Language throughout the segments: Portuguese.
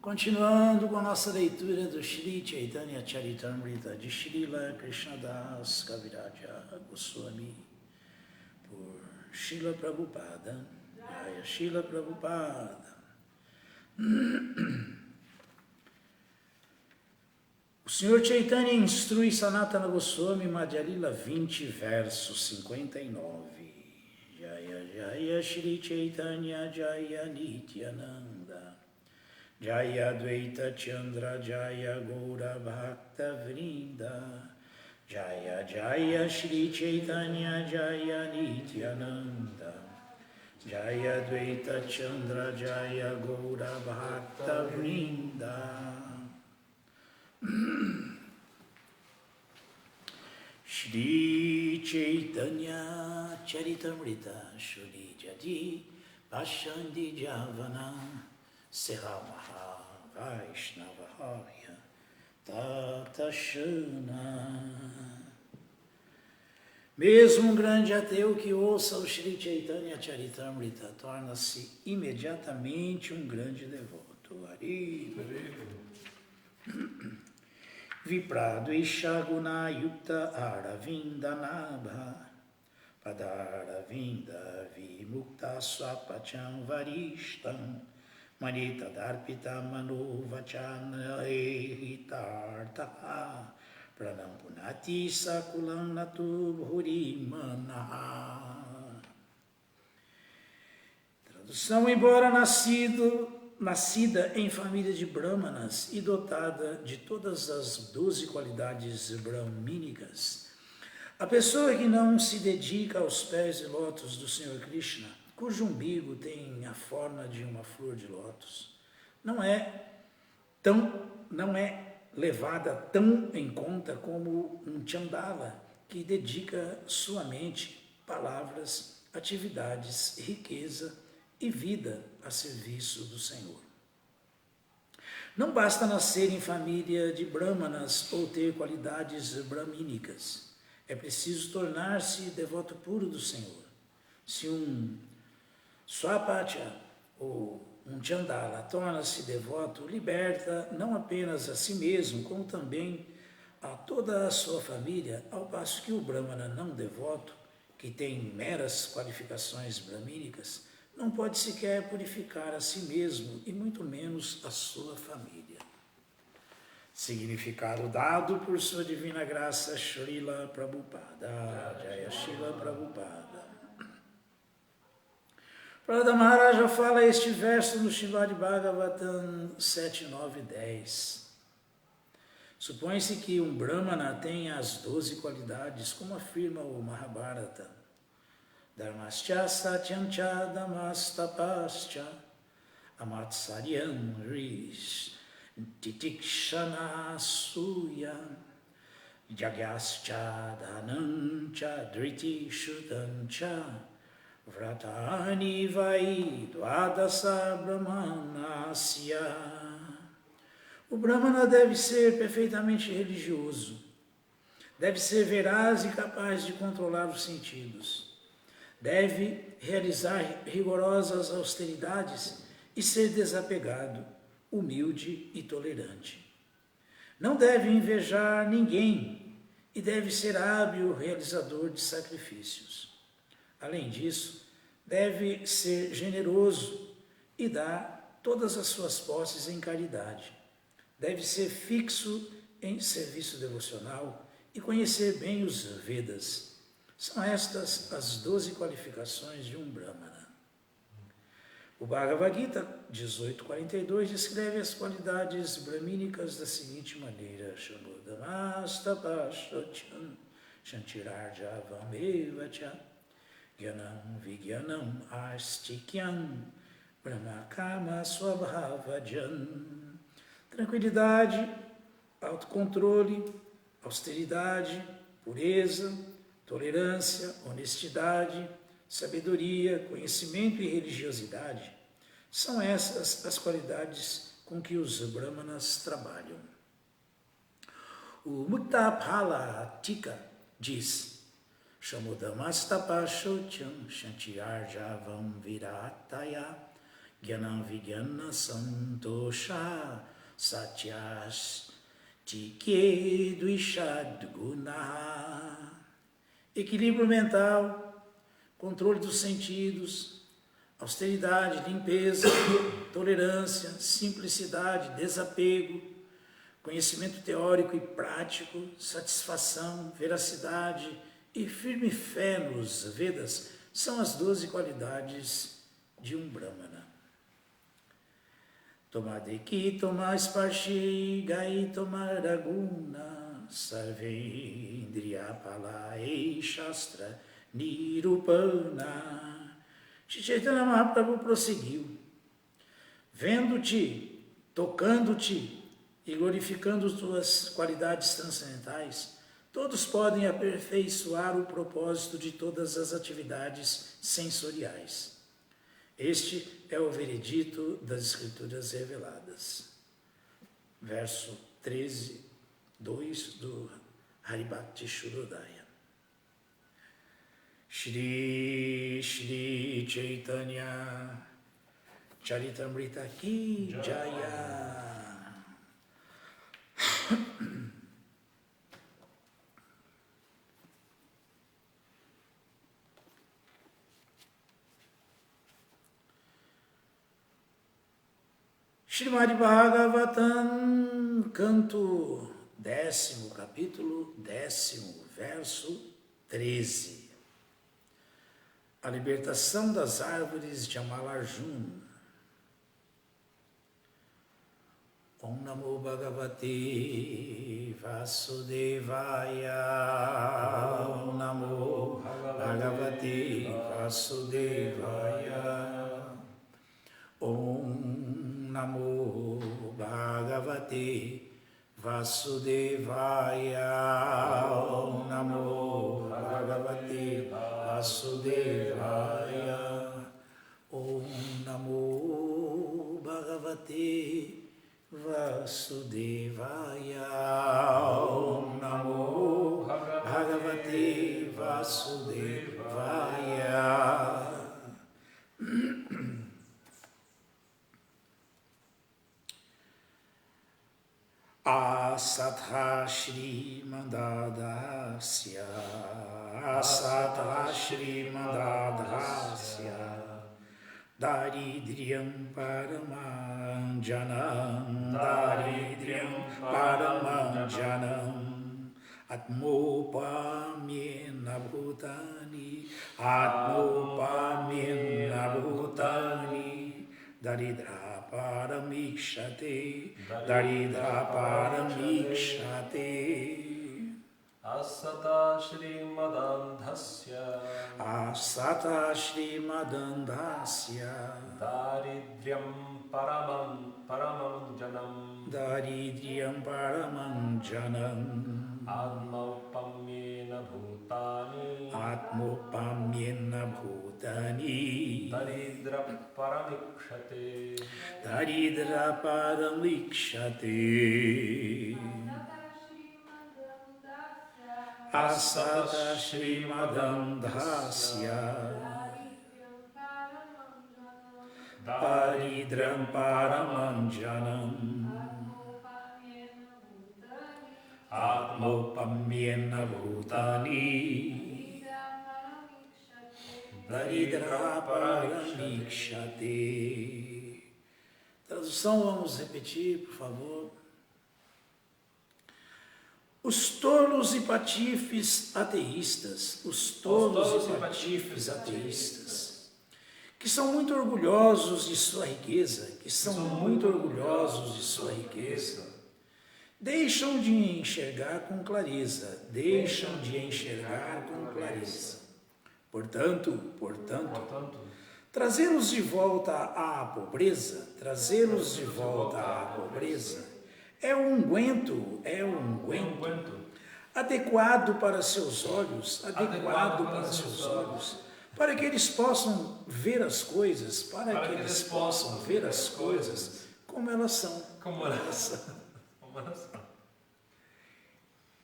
Continuando com a nossa leitura do Shri Chaitanya Charitamrita de Srila Krishnadas Kaviraja Goswami por Srila Prabhupada. Jaya Srila Prabhupada. O Senhor Chaitanya instrui Sanatana Goswami Madhya Lila 20, verso 59. Jaya Jaya Shri Chaitanya Jaya Nityananda Jaya Advaita Chandra Jaya Gaura Bhakta Vrinda Jaya Jaya Shri Chaitanya Jaya Nityananda Jaya Advaita Chandra Jaya Gaura Bhakta Vrinda. Shri Chaitanya Charitamrita Shri Jadi Bashandi Javana Sehamaha Vaishnavahaya Tatashana. Mesmo um grande ateu que ouça o Shri Chaitanya Charitamrita torna-se imediatamente um grande devoto. Hari. Viprado Ishaguna Yukta Aravinda Nabha Padaravinda Vimukta Swapacham Varishtam Manita Darpita Manu Vachana Ehitartaha Pranampunati Sakulam Natu Bhurimana. Tradução: embora nascida em família de brahmanas e dotada de todas as 12 qualidades brahmínicas, a pessoa que não se dedica aos pés de lótus do Senhor Krishna, cujo umbigo tem a forma de uma flor de lótus, não é levada tão em conta como um chandala que dedica sua mente, palavras, atividades, riqueza e vida a serviço do Senhor. Não basta nascer em família de brahmanas ou ter qualidades brahmínicas. É preciso tornar-se devoto puro do Senhor. Se um swapacha ou um chandala torna-se devoto, liberta não apenas a si mesmo, como também a toda a sua família, ao passo que o brahmana não devoto, que tem meras qualificações brahmínicas, não pode sequer purificar a si mesmo e muito menos a sua família. Significado dado por sua divina graça Srila Prabhupada. Jaya Srila Prabhupada. Prabhupada Maharaja fala este verso no Srimad Bhagavatam 7, 9 e 10. Supõe-se que um brahmana tenha as 12 qualidades, como afirma o Mahabharata. Dharmascha Satyamcha Damastapascha Amatsaryam Rish Titikshana Suya Jagyascha Dhanancha Driti Shutancha Vratani Vai Dvadasa Brahmanasya. O Brahmana deve ser perfeitamente religioso, deve ser veraz e capaz de controlar os sentidos. Deve realizar rigorosas austeridades e ser desapegado, humilde e tolerante. Não deve invejar ninguém e deve ser hábil realizador de sacrifícios. Além disso, deve ser generoso e dar todas as suas posses em caridade. Deve ser fixo em serviço devocional e conhecer bem os Vedas. São estas as 12 qualificações de um Brahmana. O Bhagavad Gita 18.42 descreve as qualidades brahmínicas da seguinte maneira: Shamodamastapashocham Shantirarjavamevacha Gyanam Vigyanam Astikyam Brahmakama Swabhavajan. Tranquilidade, autocontrole, austeridade, pureza, tolerância, honestidade, sabedoria, conhecimento e religiosidade. São essas as qualidades com que os brahmanas trabalham. O Muktaphala Tika diz: Shamodamastapashocham Shantiarjavam Virataya Gyanam Vigyana Santosha Satyas Tike Dvishad Guna. Equilíbrio mental, controle dos sentidos, austeridade, limpeza, tolerância, simplicidade, desapego, conhecimento teórico e prático, satisfação, veracidade e firme fé nos Vedas são as 12 qualidades de um Brahmana. Tomadeki tomasparshi gai tomaraguna sarvendriyapalai shastra nirupana. Shri Chaitanya Mahaprabhu prosseguiu: vendo-te, tocando-te e glorificando tuas qualidades transcendentais, todos podem aperfeiçoar o propósito de todas as atividades sensoriais. Este é o veredito das Escrituras reveladas. Verso 13, 2 do Haribhakti Shurodaya. Shri Shri Chaitanya Charitamrita Ki Jaya. Srimad Bhagavatam, canto 10º, capítulo 10º, verso 13. A libertação das árvores de Amalarjuna. Om Namo Bhagavate Vasudevaya. Om Namo Bhagavate Vasudevaya. Om Namo Bhagavate Vasudevaya. Om Namo Bhagavate Vasudevaya. Om Namo Bhagavate Vasudevaya. Om Namo Bhagavate Vasudevaya. Asatha Shri Mandadasya. Asatha Shri Mandadasya. Daridriyam Paramanjanam. Daridriyam Paramanjanam. Atmopamyena Bhutani. Atmopamyena Bhutani. Daridra Paramikshate. Daridra Paramikshate. Asata Shri Madandhasya. Asata Shri Madandhasya. Daridryam Paramanjanam. Daridriyam Paramanjanam. Atmaupamyena Bhutani. Atmopamyena Bhutani. Daridra Paramikshate. Daridra Paramikshate. Asata Shri Madandhasya. Daridram Paramanjanam. Atmopamyena Bhutani. Daridra Paramikshate. Tradução, vamos repetir, por favor. Os tolos e patifes ateístas, que são muito orgulhosos de sua riqueza, deixam de enxergar com clareza, Portanto, trazê-los de volta à pobreza, é um unguento, adequado para seus olhos, para que eles possam ver as coisas, como elas são.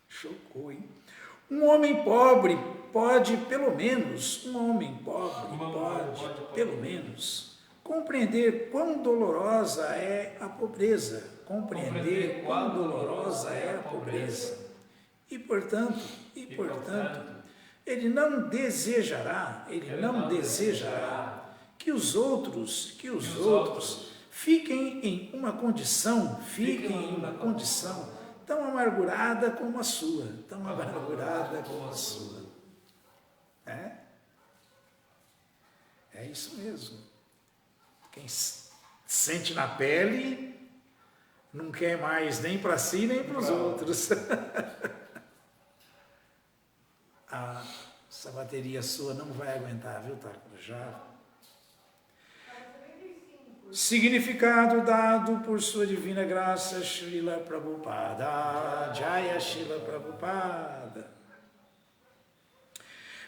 Chocou, hein? Um homem pobre pode, pelo menos, compreender quão dolorosa é a pobreza. Compreender quão dolorosa é a pobreza. E portanto, ele não desejará que os outros fiquem em uma condição tão amargurada como a sua, É isso mesmo. Quem sente na pele não quer mais nem para si nem para os outros. Essa bateria sua não vai aguentar, viu, Thakur? Já. Significado dado por sua divina graça, Srila Prabhupada. Jaya Srila Prabhupada.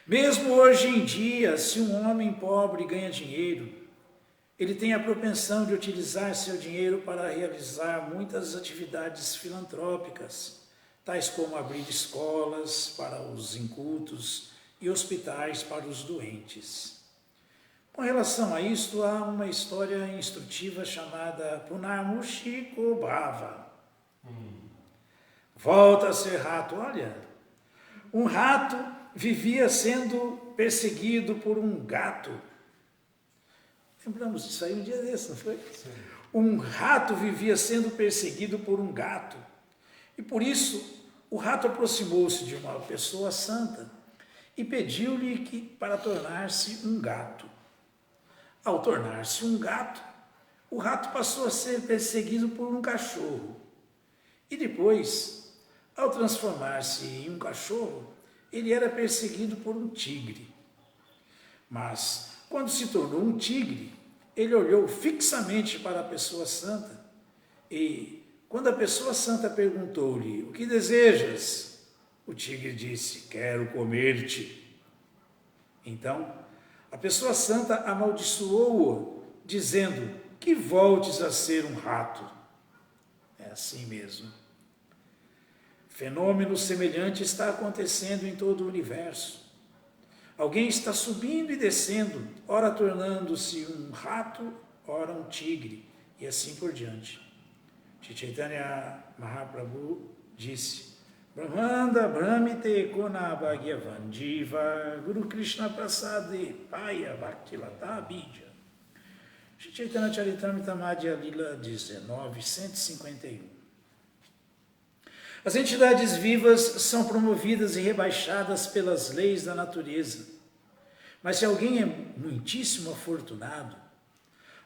Mesmo hoje em dia, se um homem pobre ganha dinheiro, ele tem a propensão de utilizar seu dinheiro para realizar muitas atividades filantrópicas, tais como abrir escolas para os incultos e hospitais para os doentes. Com relação a isto, há uma história instrutiva chamada Punarmushiko Bhava. Volta a ser rato. Olha, um rato vivia sendo perseguido por um gato. Lembramos disso aí um dia desse, não foi? Sim. Um rato vivia sendo perseguido por um gato. E por isso, o rato aproximou-se de uma pessoa santa e pediu-lhe para tornar-se um gato. Ao tornar-se um gato, o rato passou a ser perseguido por um cachorro. E depois, ao transformar-se em um cachorro, ele era perseguido por um tigre. Mas, quando se tornou um tigre, ele olhou fixamente para a pessoa santa e, quando a pessoa santa perguntou-lhe: "O que desejas?", o tigre disse: "Quero comer-te". Então, a pessoa santa amaldiçoou-o, dizendo: "Que voltes a ser um rato". É assim mesmo. Fenômeno semelhante está acontecendo em todo o universo. Alguém está subindo e descendo, ora tornando-se um rato, ora um tigre, e assim por diante. Shri Chaitanya Mahaprabhu disse: Brahmanda Brahmite Kona Bhagyavan Jiva Guru Krishna Prasade Paya Bhaktilata Bija. Shri Chaitanya Charitamrita Madhya Lila 19:151. As entidades vivas são promovidas e rebaixadas pelas leis da natureza. Mas se alguém é muitíssimo afortunado,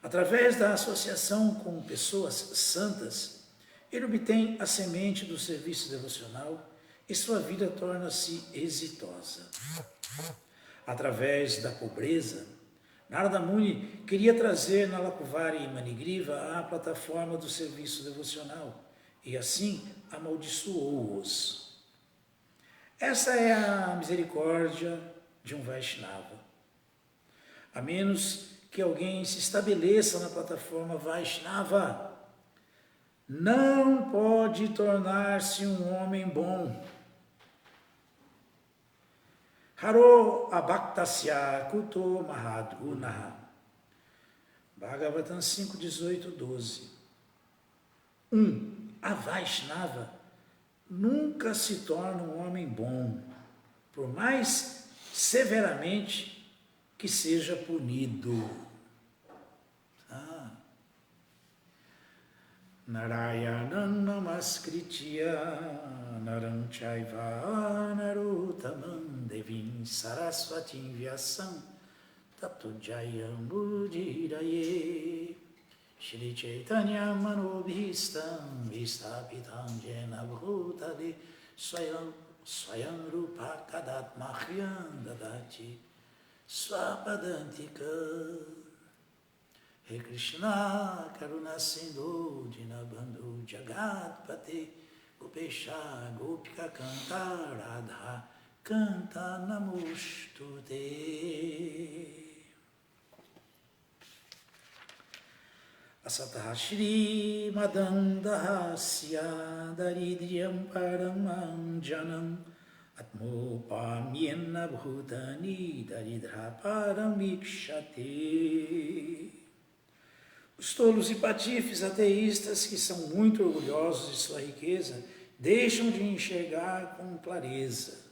através da associação com pessoas santas, ele obtém a semente do serviço devocional e sua vida torna-se exitosa. Através da pobreza, Narada Muni queria trazer Nalakuvari e Manigriva à plataforma do serviço devocional e assim amaldiçoou-os. Essa é a misericórdia de um Vaishnava. A menos que alguém se estabeleça na plataforma Vaishnava, não pode tornar-se um homem bom. Haro abhaktasya kuto mahadgunaha. Bhagavatam 5:18-12. A Vaishnava nunca se torna um homem bom, por mais severamente que seja punido. Narayanam namaskritya naram chaiva narottamam devim sarasvatim vyasam tato jayam udiraye. Shri Chaitanya manobhistam vistapitam jena bhutale swayam rupa kadatmahyam dadati swapadantika. He Krishna Karuna Sindhu Dinabandhu Jagatpate Gopesha Gopika Kanta Radha Kanta Namostute. Asataha Shri Madandahasya Daridriyam Paramam Janam Atmopamyena Bhutani Daridra Paramikshate. Os tolos e patifes ateístas, que são muito orgulhosos de sua riqueza, deixam de enxergar com clareza.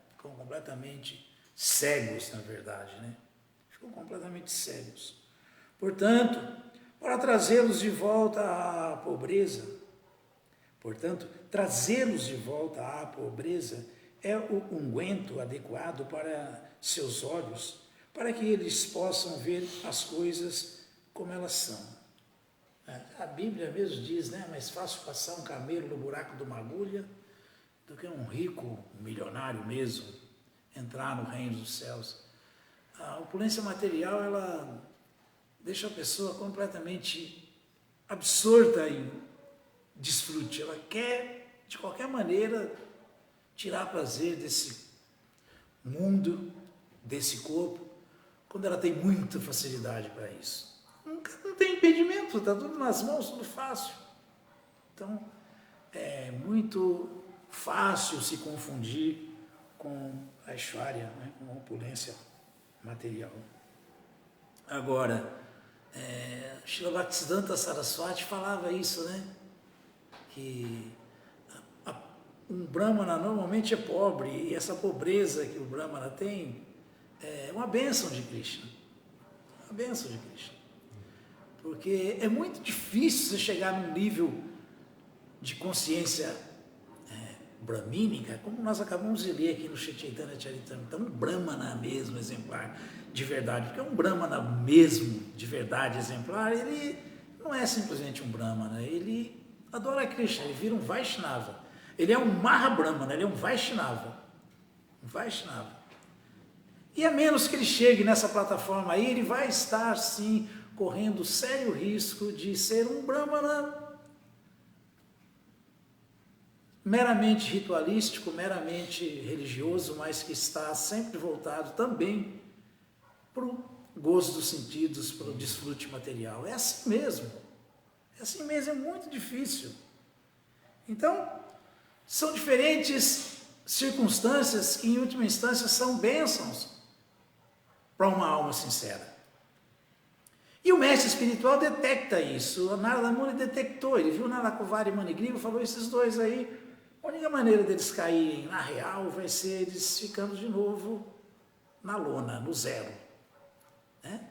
Ficam completamente cegos, na verdade, né? Ficam completamente cegos. Portanto, para trazê-los de volta à pobreza, é o unguento adequado para seus olhos, para que eles possam ver as coisas como elas são. A Bíblia mesmo diz, né? É mais fácil passar um camelo no buraco de uma agulha do que um rico, um milionário mesmo, entrar no reino dos céus. A opulência material, ela deixa a pessoa completamente absorta em desfrute. Ela quer, de qualquer maneira, tirar prazer desse mundo, desse corpo, quando ela tem muita facilidade para isso. Não tem impedimento, está tudo nas mãos, tudo fácil. Então, é muito fácil se confundir com a Aishwarya, né, com a opulência material. Agora, Srila Bhaktisiddhanta Saraswati falava isso, né? Que um Brahmana normalmente é pobre, e essa pobreza que o Brahmana tem é uma bênção de Krishna. Uma bênção de Krishna. Porque é muito difícil você chegar num nível de consciência brahmínica, como nós acabamos de ler aqui no Chaitanya Charitamrita. Um Brahmana mesmo exemplar de verdade, porque um Brahmana mesmo de verdade exemplar, ele não é simplesmente um Brahmana, ele adora Krishna, ele vira um Vaishnava. Ele é um Mahabrahmana, ele é um Vaishnava. Um Vaishnava. E a menos que ele chegue nessa plataforma aí, ele vai estar, sim, correndo sério risco de ser um Brahmana meramente ritualístico, meramente religioso, mas que está sempre voltado também para o gozo dos sentidos, para o desfrute material. É assim mesmo. É assim mesmo, é muito difícil. Então, são diferentes circunstâncias que, em última instância, são bênçãos para uma alma sincera. E o mestre espiritual detecta isso. O Narada Muni detectou, ele viu Narakuvari e Manigriva e falou: esses dois aí, a única maneira deles caírem na real vai ser eles ficando de novo na lona, no zero. Né?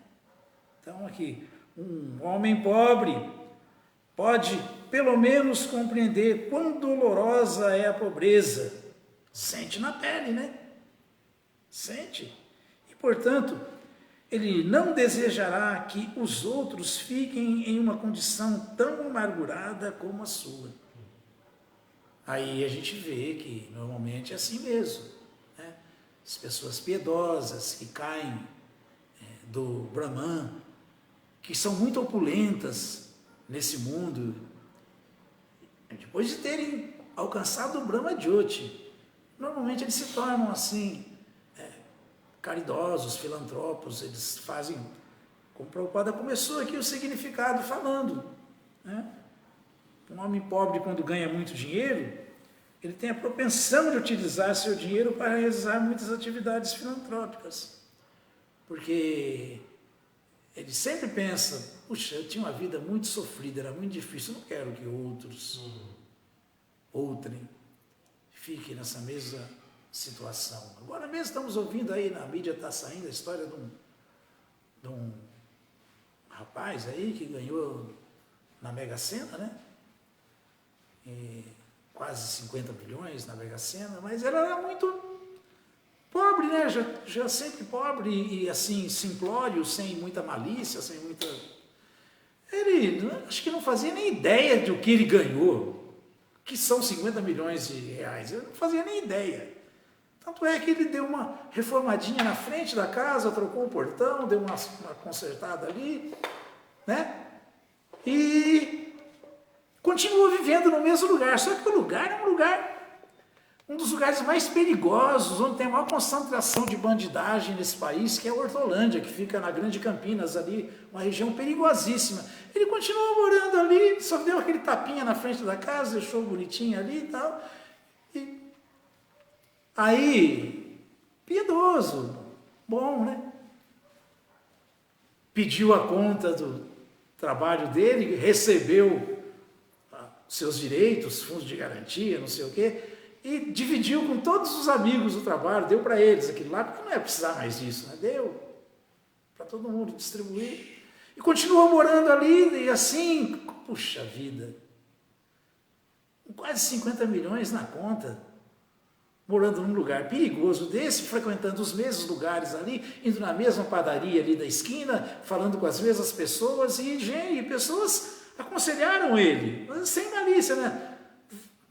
Então aqui, um homem pobre pode pelo menos compreender quão dolorosa é a pobreza. Sente na pele, né? Sente. E portanto, ele não desejará que os outros fiquem em uma condição tão amargurada como a sua. Aí a gente vê que normalmente é assim mesmo. Né? As pessoas piedosas que caem do Brahman, que são muito opulentas nesse mundo, depois de terem alcançado o Brahma Jyoti, normalmente eles se tornam assim, caridosos, filantropos, eles fazem, como o Prabhupada começou aqui o significado falando, né? Um homem pobre, quando ganha muito dinheiro, ele tem a propensão de utilizar seu dinheiro para realizar muitas atividades filantrópicas, porque ele sempre pensa: puxa, eu tinha uma vida muito sofrida, era muito difícil, eu não quero que outros, outrem, fiquem nessa mesma situação. Agora mesmo estamos ouvindo aí, na mídia está saindo a história de um rapaz aí que ganhou na Mega Sena, né? E quase 50 milhões na Mega Sena, mas ele era muito pobre, né? Já sempre pobre e assim, simplório, sem muita malícia, sem muita... Ele acho que não fazia nem ideia do que ele ganhou, que são 50 milhões de reais, ele não fazia nem ideia. Tanto é que ele deu uma reformadinha na frente da casa, trocou o portão, deu uma consertada ali, né? E continua vivendo no mesmo lugar, só que o lugar é um dos lugares mais perigosos, onde tem a maior concentração de bandidagem nesse país, que é a Hortolândia, que fica na Grande Campinas ali, uma região perigosíssima. Ele continua morando ali, só deu aquele tapinha na frente da casa, deixou bonitinho ali e tal. E aí, piedoso, bom, né? pediu a conta do trabalho dele, recebeu seus direitos, fundos de garantia, não sei o quê, e dividiu com todos os amigos do trabalho, deu para eles aquilo lá, porque não ia precisar mais disso, né? Deu para todo mundo distribuir. E continuou morando ali, e assim, puxa vida, com quase 50 milhões na conta, morando num lugar perigoso desse, frequentando os mesmos lugares ali, indo na mesma padaria ali da esquina, falando com as mesmas pessoas, e pessoas aconselharam ele, sem malícia, né?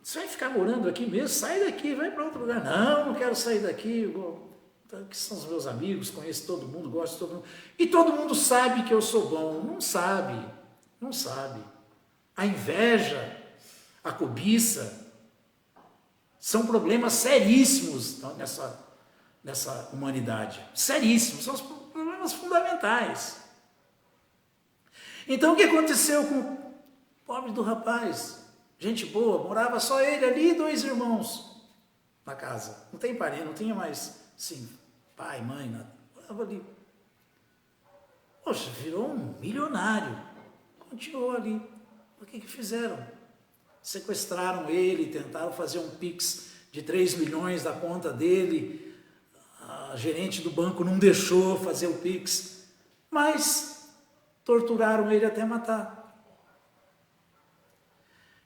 Você vai ficar morando aqui mesmo? Sai daqui, vai para outro lugar. Não quero sair daqui, que são os meus amigos, conheço todo mundo, gosto de todo mundo. E todo mundo sabe que eu sou bom. Não sabe, não sabe. A inveja, a cobiça, são problemas seríssimos nessa humanidade. Seríssimos, são os problemas fundamentais. Então o que aconteceu com o pobre do rapaz? Gente boa, morava só ele ali e 2 irmãos na casa. Não tem parente, não tinha mais, sim, pai, mãe, nada. Morava ali. Poxa, virou um milionário. Continuou ali. O que fizeram? Sequestraram ele, tentaram fazer um Pix de 3 milhões da conta dele. A gerente do banco não deixou fazer o Pix. Mas torturaram ele até matar.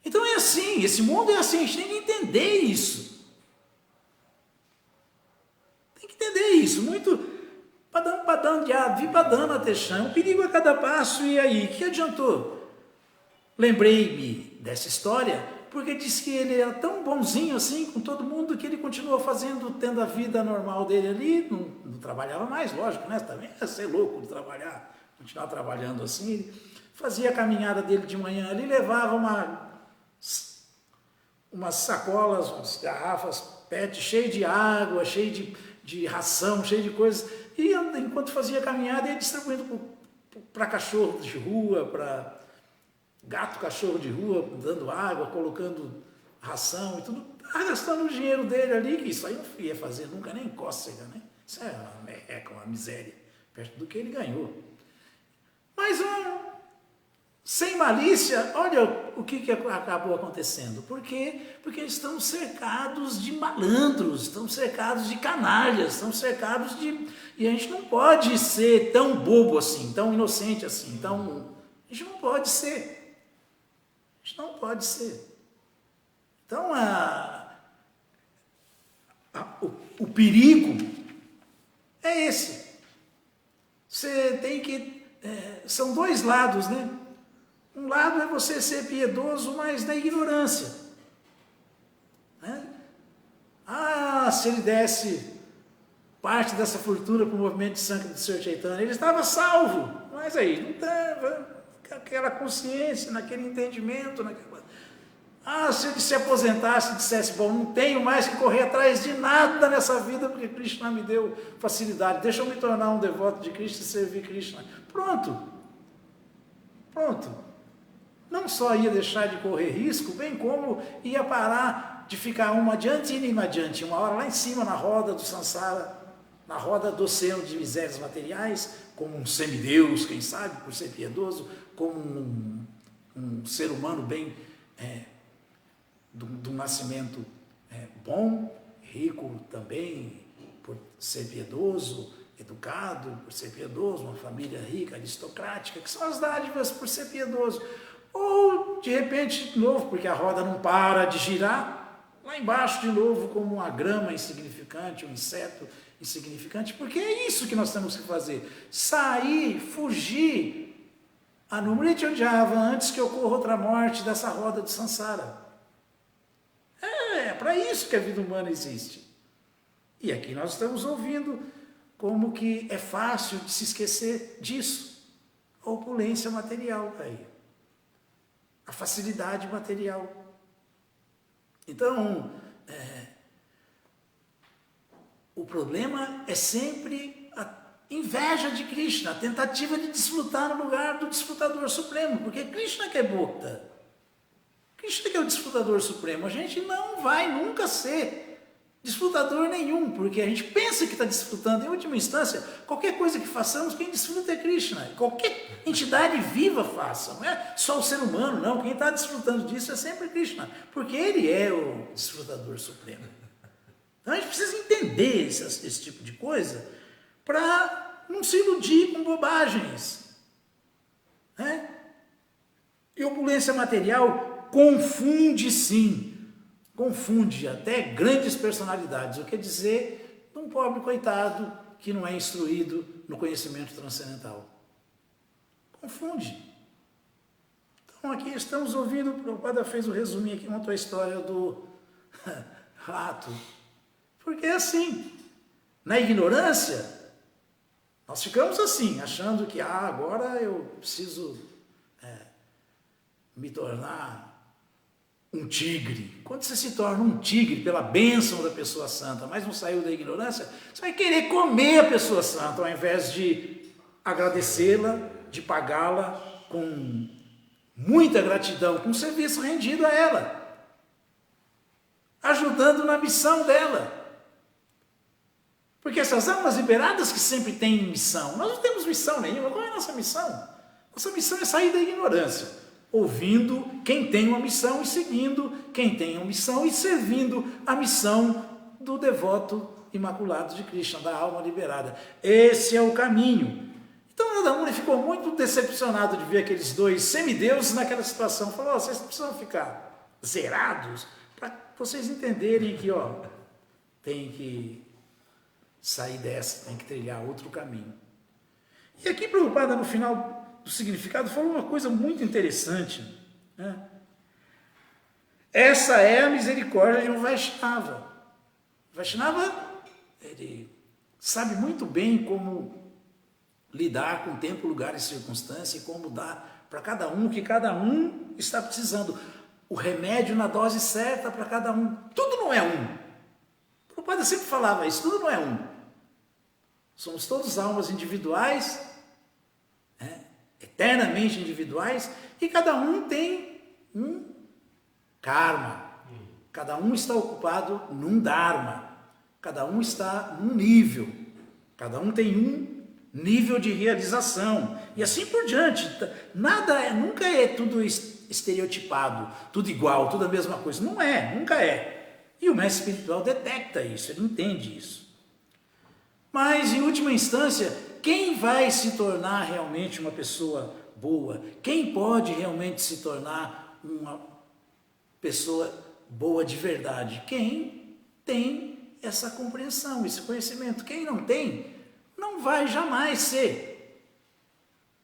Então é assim, esse mundo é assim, a gente tem que entender isso. Tem que entender isso, muito padando de ave, padando até chão, um perigo a cada passo, e aí, o que adiantou? Lembrei-me dessa história, porque disse que ele era tão bonzinho assim com todo mundo, que ele continuou tendo a vida normal dele ali, não trabalhava mais, lógico, né? Também ia ser louco de trabalhar, continuar trabalhando assim, ele fazia a caminhada dele de manhã ali, levava umas sacolas, umas garrafas PET cheio de água, cheio de ração, cheio de coisas, e enquanto fazia a caminhada ia distribuindo para cachorro de rua, para gato, cachorro de rua, dando água, colocando ração e tudo, gastando o dinheiro dele ali, que isso aí não ia fazer nunca nem cócega, né? Isso é uma merreca, uma miséria, perto do que ele ganhou. Mas sem malícia, olha o que acabou acontecendo. Por quê? Porque estamos cercados de malandros, estamos cercados de canalhas, estamos cercados de... E a gente não pode ser tão bobo assim, tão inocente assim, a gente não pode ser. A gente não pode ser. Então, o perigo é esse. Você tem que... são 2 lados, né? Um lado é você ser piedoso, mas na ignorância. Né? Se ele desse parte dessa fortuna para o movimento de sangue do Sr. Chaitanya, ele estava salvo, mas aí não estava com aquela consciência, naquele entendimento, se ele se aposentasse e dissesse, bom, não tenho mais que correr atrás de nada nessa vida, porque Krishna me deu facilidade, deixa eu me tornar um devoto de Krishna e servir Krishna. Pronto. Não só ia deixar de correr risco, bem como ia parar de ficar uma adiante e nem adiante, uma hora lá em cima na roda do samsara, na roda do oceano de misérias materiais, como um semideus, quem sabe, por ser piedoso, como um ser humano bem, de um nascimento bom, rico também, por ser piedoso, educado, por ser piedoso, uma família rica, aristocrática, que são as dádivas por ser piedoso. Ou, de repente, de novo, porque a roda não para de girar, lá embaixo, de novo, como uma grama insignificante, um inseto insignificante, porque é isso que nós temos que fazer. Sair, fugir, Anumrityodhava, antes que ocorra outra morte dessa roda de samsara. É para isso que a vida humana existe. E aqui nós estamos ouvindo como que é fácil de se esquecer disso. A opulência material aí. A facilidade material. Então, o problema é sempre a inveja de Krishna, a tentativa de desfrutar no lugar do desfrutador supremo, porque Krishna que é Bhokta. Krishna que é o desfrutador supremo. A gente não vai nunca ser. Desfrutador nenhum, porque a gente pensa que está desfrutando. Em última instância, qualquer coisa que façamos, quem desfruta é Krishna. Qualquer entidade viva faça, não é só o ser humano, não. Quem está desfrutando disso é sempre Krishna, porque ele é o desfrutador supremo. Então a gente precisa entender esse tipo de coisa para não se iludir com bobagens. Né? E opulência material confunde sim. Confunde até grandes personalidades, o que quer dizer de um pobre coitado que não é instruído no conhecimento transcendental. Confunde. Então aqui estamos ouvindo, o Prabhupada fez o resuminho aqui, contou a história do rato. Porque é assim, na ignorância, nós ficamos assim, achando que agora eu preciso me tornar um tigre. Quando você se torna um tigre pela bênção da pessoa santa, mas não saiu da ignorância, você vai querer comer a pessoa santa, ao invés de agradecê-la, de pagá-la com muita gratidão, com um serviço rendido a ela, ajudando na missão dela. Porque essas almas liberadas que sempre têm missão, nós não temos missão nenhuma. Qual é a nossa missão? Nossa missão é sair da ignorância, ouvindo quem tem uma missão e seguindo quem tem uma missão e servindo a missão do devoto imaculado de Krishna, da alma liberada. Esse é o caminho. Então Radhamuni ficou muito decepcionado de ver aqueles dois semideuses naquela situação. Falou, vocês precisam ficar zerados para vocês entenderem que tem que sair dessa, tem que trilhar outro caminho. E aqui Prabhupada, no final do significado, falou uma coisa muito interessante. Né? Essa é a misericórdia de um Vaishnava. O Vaishnava, ele sabe muito bem como lidar com tempo, lugar e circunstância e como dar para cada um o que cada um está precisando. O remédio na dose certa para cada um. Tudo não é um. O Prabhupada sempre falava isso, tudo não é um. Somos todos almas individuais, eternamente individuais, e cada um tem um karma. Cada um está ocupado num dharma. Cada um está num nível. Cada um tem um nível de realização. E assim por diante. Nunca é tudo estereotipado, tudo igual, tudo a mesma coisa. Não é, nunca é. E o mestre espiritual detecta isso, ele entende isso. Mas, em última instância, quem vai se tornar realmente uma pessoa boa? Quem pode realmente se tornar uma pessoa boa de verdade? Quem tem essa compreensão, esse conhecimento. Quem não tem, não vai jamais ser.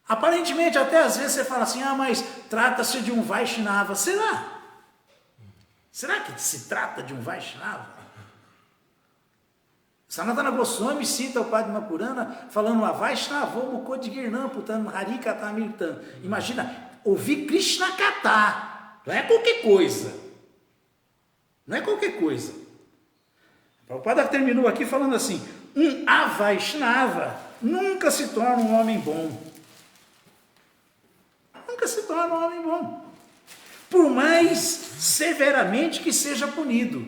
Aparentemente, até às vezes você fala assim, mas trata-se de um Vaishnava. Será? Será que se trata de um Vaishnava? Sanatana Goswami cita o Padma Purana falando a Vaishnava Mukhodgirnam Putan Harikatamirtan. Imagina, ouvir Krishna Katha. Não é qualquer coisa. Não é qualquer coisa. O Prabhupada terminou aqui falando assim, um Avaishnava nunca se torna um homem bom. Nunca se torna um homem bom. Por mais severamente que seja punido.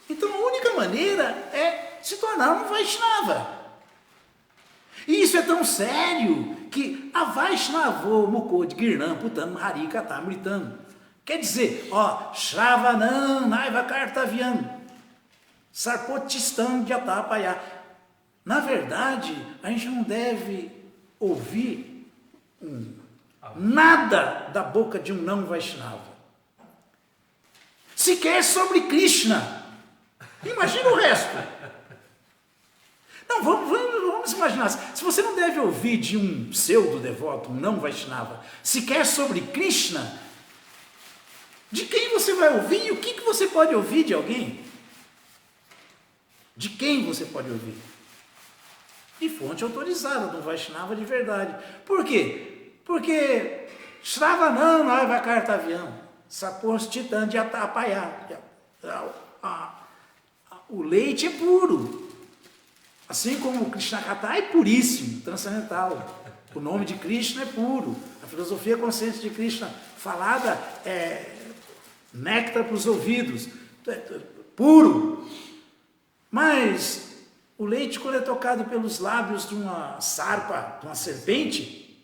Então a única maneira é se tornar um Vaishnava. E isso é tão sério que a Vaishnavo Mukhodgirnam Putam Harikatamirtam. Quer dizer, Shravanam Naivakartavyam Sarpotistam Jatapaya. Na verdade, a gente não deve ouvir nada da boca de um não Vaishnava. Sequer sobre Krishna. Imagina o resto. Não, vamos imaginar, se você não deve ouvir de um pseudo-devoto, um não Vaishnava, sequer sobre Krishna, de quem você vai ouvir e o que você pode ouvir de alguém? De quem você pode ouvir? De fonte autorizada, de um Vaishnava de verdade. Por quê? Porque Shravanam Naivakartavyam Sapostitam Jatapaya. O leite é puro. Assim como o Krishna Katha é puríssimo, transcendental. O nome de Krishna é puro. A filosofia consciente de Krishna falada é néctar para os ouvidos. Puro. Mas o leite, quando é tocado pelos lábios de uma sarpa, de uma serpente,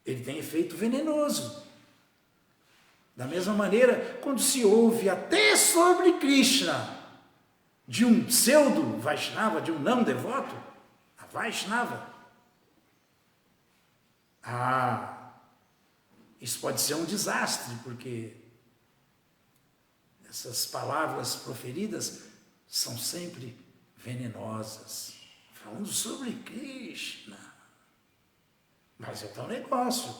ele tem efeito venenoso. Da mesma maneira, quando se ouve até sobre Krishna, de um pseudo Vaishnava, de um não devoto, a Vaishnava, isso pode ser um desastre, porque essas palavras proferidas são sempre venenosas, falando sobre Krishna. Mas é tal negócio.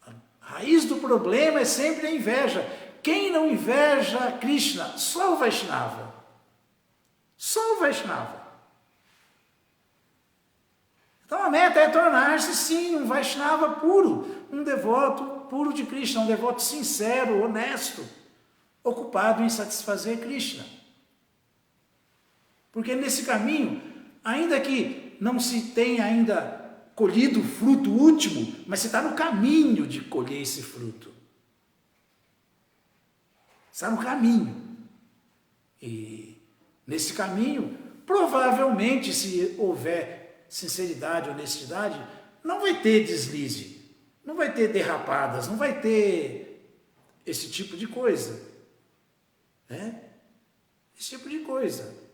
A raiz do problema é sempre a inveja. Quem não inveja Krishna? Só o Vaishnava. Só o Vaishnava. Então a meta é tornar-se, sim, um Vaishnava puro, um devoto puro de Krishna, um devoto sincero, honesto, ocupado em satisfazer Krishna. Porque nesse caminho, ainda que não se tenha ainda colhido o fruto último, mas você está no caminho de colher esse fruto. Está no caminho. E nesse caminho, provavelmente, se houver sinceridade, honestidade, não vai ter deslize, não vai ter derrapadas, não vai ter esse tipo de coisa. Né? Esse tipo de coisa.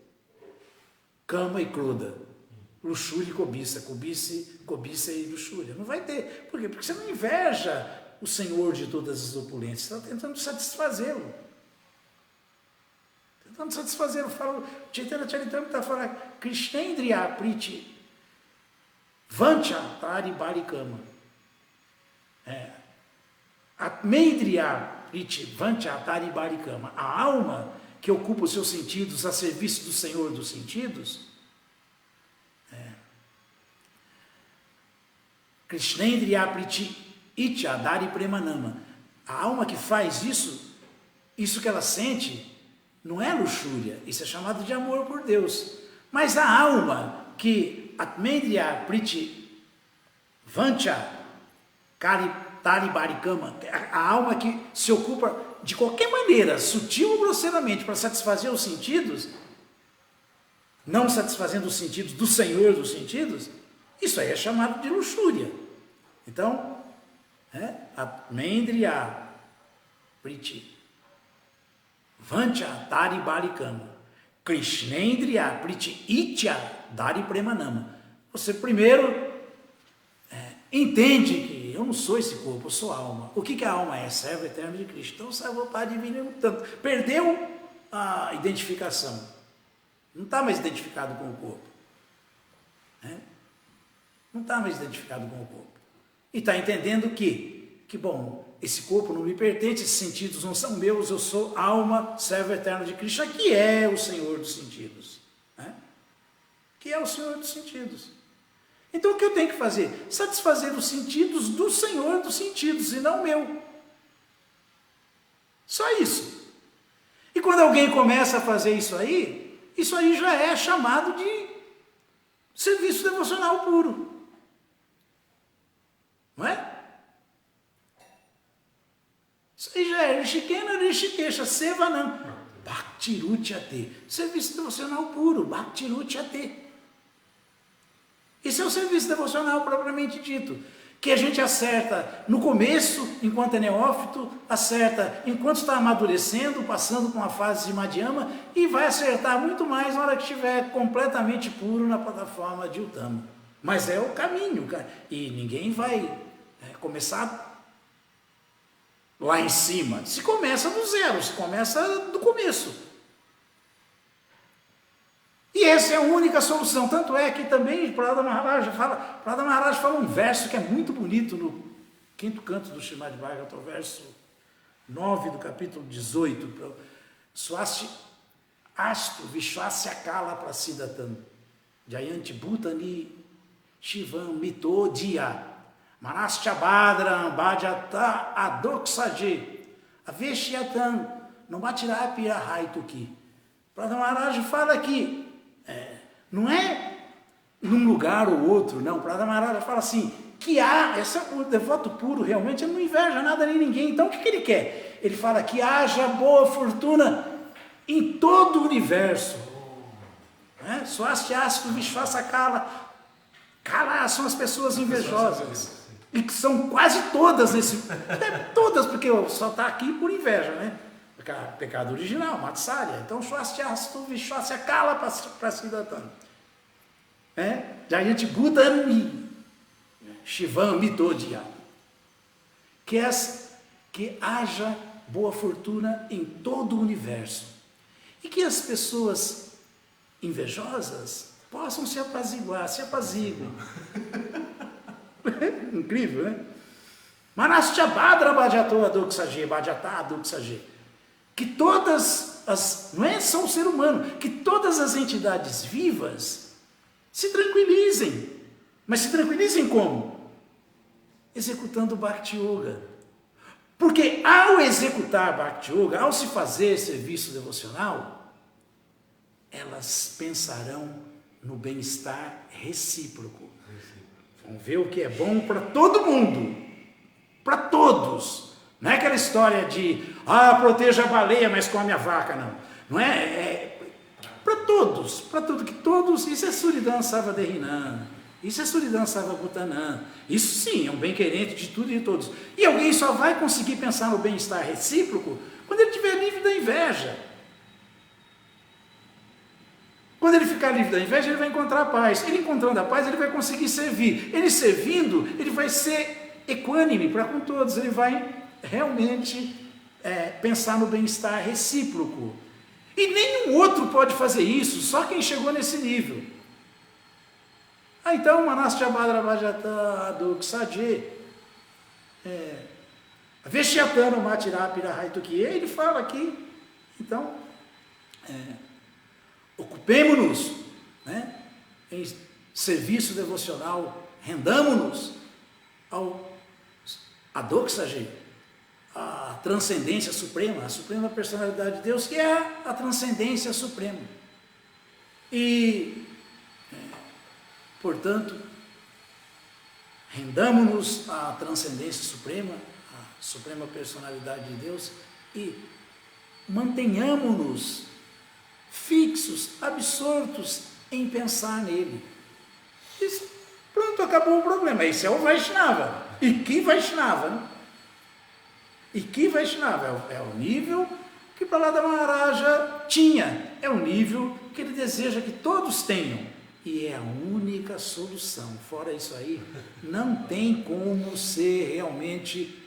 Cama e cruda, luxúria e cobiça, cobiça e luxúria. Não vai ter. Por quê? Porque você não inveja o Senhor de todas as opulências, você está tentando satisfazê-lo. Tentando satisfazê-lo. O Chaitanya Charitamrita fala Krishnendriya Priti Vancha Tari Barikama. Atmendriya Priti Vancha Tari Barikama. A alma que ocupa os seus sentidos a serviço do Senhor dos sentidos, Krishnendriya Priti Icha Dari Premanama. A alma que faz isso que ela sente, não é luxúria, isso é chamado de amor por Deus. Mas a alma que Atmendriya Priti Vancha Tari Barikama, a alma que se ocupa de qualquer maneira, sutil ou grosseiramente, para satisfazer os sentidos, não satisfazendo os sentidos do Senhor dos sentidos, isso aí é chamado de luxúria. Então, Atmendriya Priti Vancha Tari Barikama Krishnendriya Priti Itya Dari Premanama. Você primeiro entende que eu não sou esse corpo, eu sou alma. O que a alma é? Servo eterno de Cristo. Então, servo Pai divino, tanto. Perdeu a identificação. Não está mais identificado com o corpo. Não está mais identificado com o corpo. E está entendendo que, bom, esse corpo não me pertence, esses sentidos não são meus, eu sou alma, servo eterno de Cristo, que é o Senhor dos sentidos. Que é o Senhor dos sentidos. Então o que eu tenho que fazer? Satisfazer os sentidos do Senhor dos sentidos e não o meu. Só isso. E quando alguém começa a fazer isso aí já é chamado de serviço devocional puro. Não é? Isso aí já é Rishikena Rishikesha Sevanam Bhaktirutyate. Serviço devocional puro, Bhaktirutyate. Esse é o serviço devocional propriamente dito, que a gente acerta no começo, enquanto é neófito, acerta enquanto está amadurecendo, passando por uma fase de Madhyama, e vai acertar muito mais na hora que estiver completamente puro na plataforma de Uttama. Mas é o caminho, cara. E ninguém vai começar lá em cima. Se começa do zero, se começa do começo. E essa é a única solução. Tanto é que também Prahlada Maharaj fala um verso que é muito bonito no 5º canto do Srimad Bhagavatam, o verso 9 do capítulo 18. Swasti Astu Vishwasya Kala Prasidatam Jayanti Bhutani Shivam Mitodiya Manascha Badram Bhajata Adoksaje Aveshyatam Nomatirapira Haituki. Prahlada Maharaj fala que não é num lugar ou outro, não. Prahlada Maharaj fala assim, que o devoto puro realmente ele não inveja nada nem ninguém. Então o que ele quer? Ele fala que haja boa fortuna em todo o universo. Né? Swastiastu Vishwasakala. Kala são as pessoas invejosas. E que são quase todas nesse. Todas, porque só está aqui por inveja, né? Pecado original, Matsarya. Então, Swastiastu Vishwasakala para Siddhartha. Jayati Budami. Shivam Mitodya. Que haja boa fortuna em todo o universo. E que as pessoas invejosas possam se apaziguar, se apaziguem. Incrível, né? Manasya Badra Bhajato Aduksaje, Bhajata Aduksaje. Que todas as, não é só o ser humano, que todas as entidades vivas se tranquilizem. Mas se tranquilizem como? Executando Bhakti Yoga. Porque ao executar Bhakti Yoga, ao se fazer serviço devocional, elas pensarão no bem-estar recíproco. Vão ver o que é bom para todo mundo, para todos. Não é aquela história de, proteja a baleia, mas come a vaca, não. Não é para todos, que todos, isso é Suridam Sarvadehrinan, isso é Suridam Sarvabhutanam, isso sim, é um bem-querente de tudo e de todos. E alguém só vai conseguir pensar no bem-estar recíproco quando ele estiver livre da inveja. Quando ele ficar livre da inveja, ele vai encontrar a paz. Ele encontrando a paz, ele vai conseguir servir. Ele servindo, ele vai ser equânime para com todos. Ele vai realmente pensar no bem-estar recíproco. E nenhum outro pode fazer isso, só quem chegou nesse nível. Então, Manasya Badra Bhajata Aduksaje, Veshyatana Matirapira Haitukie, ele fala aqui, então, ocupemo-nos, né, em serviço devocional, rendamo-nos ao Adoksaje, a transcendência suprema, a suprema personalidade de Deus, que é a transcendência suprema. E, portanto, rendamo-nos à transcendência suprema, à suprema personalidade de Deus, e mantenhamo-nos fixos, absortos em pensar nele. Isso, pronto, acabou o problema. Esse é o Vaishnava. E que Vaishnava, né? E que Vaishnava? É o nível que Prahlada Maharaja tinha. É o nível que ele deseja que todos tenham. E é a única solução. Fora isso aí, não tem como ser realmente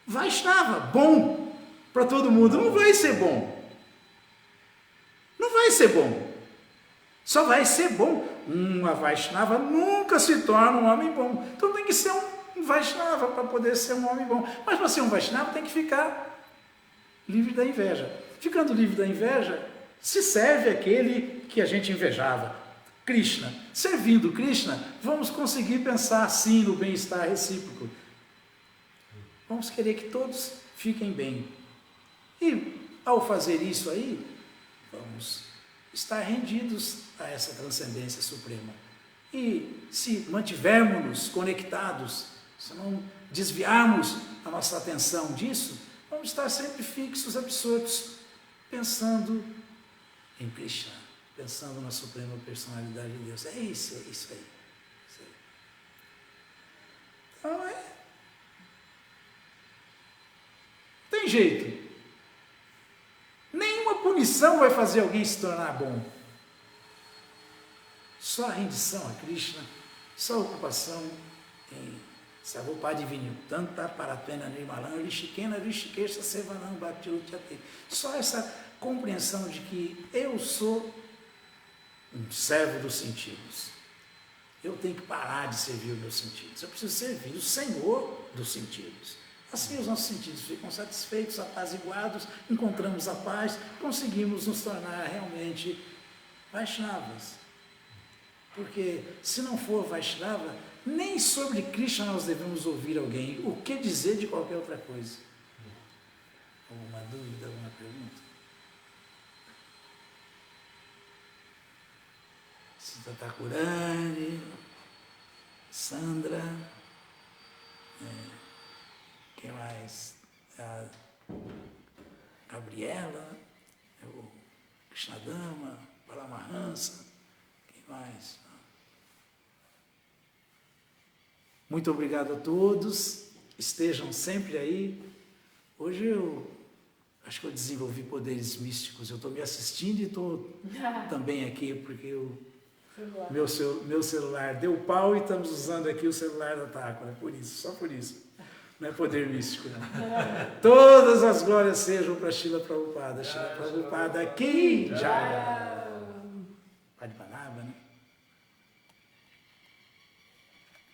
Vaishnava, bom para todo mundo. Não vai ser bom. Não vai ser bom. Só vai ser bom. Uma Vaishnava nunca se torna um homem bom. Então tem que ser um Vaishnava para poder ser um homem bom. Mas para ser um Vaishnava tem que ficar livre da inveja. Ficando livre da inveja, se serve aquele que a gente invejava, Krishna. Servindo Krishna, vamos conseguir pensar assim no bem-estar recíproco. Vamos querer que todos fiquem bem. E ao fazer isso aí, vamos estar rendidos a essa transcendência suprema. E se mantivermos conectados, se não desviarmos a nossa atenção disso, vamos estar sempre fixos, absortos, pensando em Krishna, pensando na suprema personalidade de Deus. É isso aí. Isso aí. Então tem jeito. Nenhuma punição vai fazer alguém se tornar bom. Só a rendição a Krishna, só a ocupação em Sarvopadivinyu, Tanta Paratena Nirmalam, Rishikena, Rishikesha, Sevanam, Bhakti-Utyate. Só essa compreensão de que eu sou um servo dos sentidos. Eu tenho que parar de servir os meus sentidos. Eu preciso servir o Senhor dos sentidos. Assim os nossos sentidos ficam satisfeitos, apaziguados, encontramos a paz, conseguimos nos tornar realmente Vaishnavas. Porque se não for Vaishnava, nem sobre Krishna nós devemos ouvir alguém. O que dizer de qualquer outra coisa? Alguma dúvida, alguma pergunta? Sita Thakurani, Sandra, quem mais? A Gabriela, o Krishnadama, Paramahansa, quem mais? Muito obrigado a todos, estejam sempre aí. Hoje eu acho que eu desenvolvi poderes místicos, eu estou me assistindo e estou também aqui, porque meu celular deu pau e estamos usando aqui o celular da Tháquara, por isso, só por isso. Não é poder místico, não. Todas as glórias sejam para Srila Prabhupada. Srila Prabhupada aqui, Jaya.